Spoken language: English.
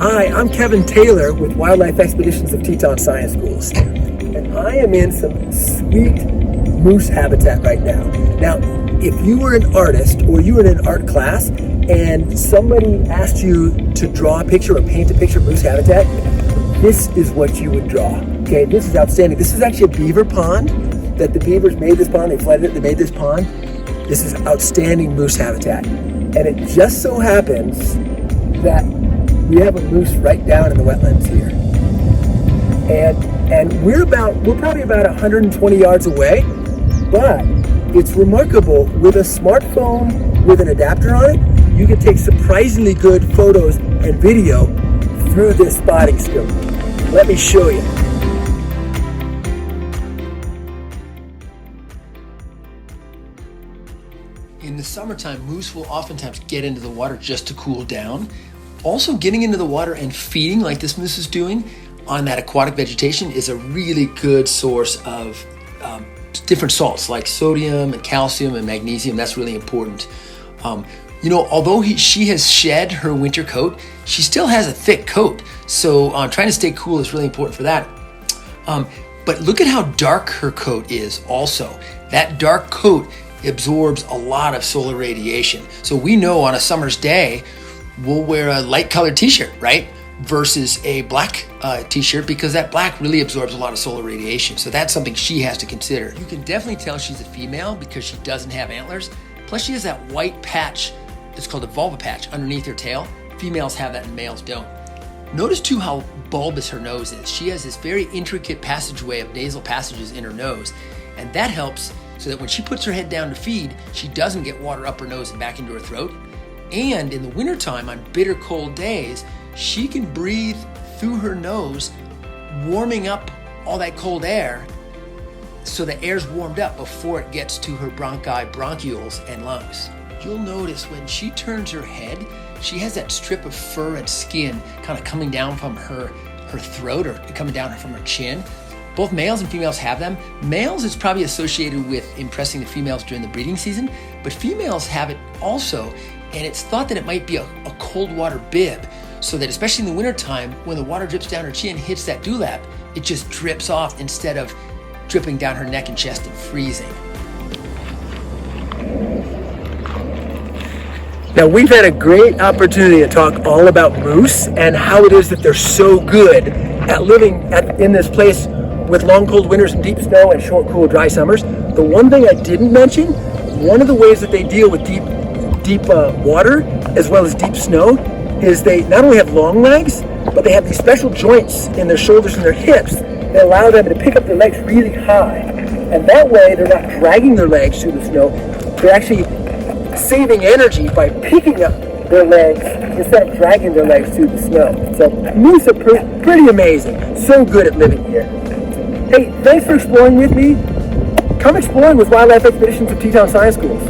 Hi, I'm Kevin Taylor with Wildlife Expeditions of Teton Science Schools, and I am in some sweet moose habitat right now. Now, if you were an artist or you were in an art class and somebody asked you to draw a picture or paint a picture of moose habitat, this is what you would draw. Okay, this is outstanding. This is actually a beaver pond that the beavers made this pond, they flooded it, they made this pond. This is outstanding moose habitat. And it just so happens that we have a moose right down in the wetlands here. And we're probably about 120 yards away, but it's remarkable. With a smartphone with an adapter on it, you can take surprisingly good photos and video through this spotting scope. Let me show you. In the summertime, moose will oftentimes get into the water just to cool down. Also, getting into the water and feeding like this moose is doing on that aquatic vegetation is a really good source of different salts like sodium and calcium and magnesium. That's really important. Although she has shed her winter coat, she still has a thick coat. So trying to stay cool is really important for that. But look at how dark her coat is also. That dark coat absorbs a lot of solar radiation. So we know on a summer's day, we'll wear a light colored t-shirt, right? Versus a black t-shirt, because that black really absorbs a lot of solar radiation. So that's something she has to consider. You can definitely tell she's a female because she doesn't have antlers. Plus she has that white patch, it's called a vulva patch, underneath her tail. Females have that and males don't. Notice too how bulbous her nose is. She has this very intricate passageway of nasal passages in her nose, and that helps so that when she puts her head down to feed, she doesn't get water up her nose and back into her throat. And in the wintertime, on bitter cold days, she can breathe through her nose, warming up all that cold air so the air's warmed up before it gets to her bronchi, bronchioles, and lungs. You'll notice when she turns her head, she has that strip of fur and skin kind of coming down from her throat or coming down from her chin. Both males and females have them. Males, it's probably associated with impressing the females during the breeding season, but females have it also, and it's thought that it might be a cold water bib, so that especially in the wintertime, when the water drips down her chin, hits that dewlap, it just drips off instead of dripping down her neck and chest and freezing. Now, we've had a great opportunity to talk all about moose and how it is that they're so good at living in this place with long cold winters and deep snow and short cool dry summers. The one thing I didn't mention, one of the ways that they deal with deep water as well as deep snow is they not only have long legs, but they have these special joints in their shoulders and their hips that allow them to pick up their legs really high. And that way they're not dragging their legs through the snow, they're actually saving energy by picking up their legs instead of dragging their legs through the snow. So moose are pretty amazing, so good at living here. Hey, thanks for exploring with me. Come exploring with Wildlife Expeditions of Teton Science Schools.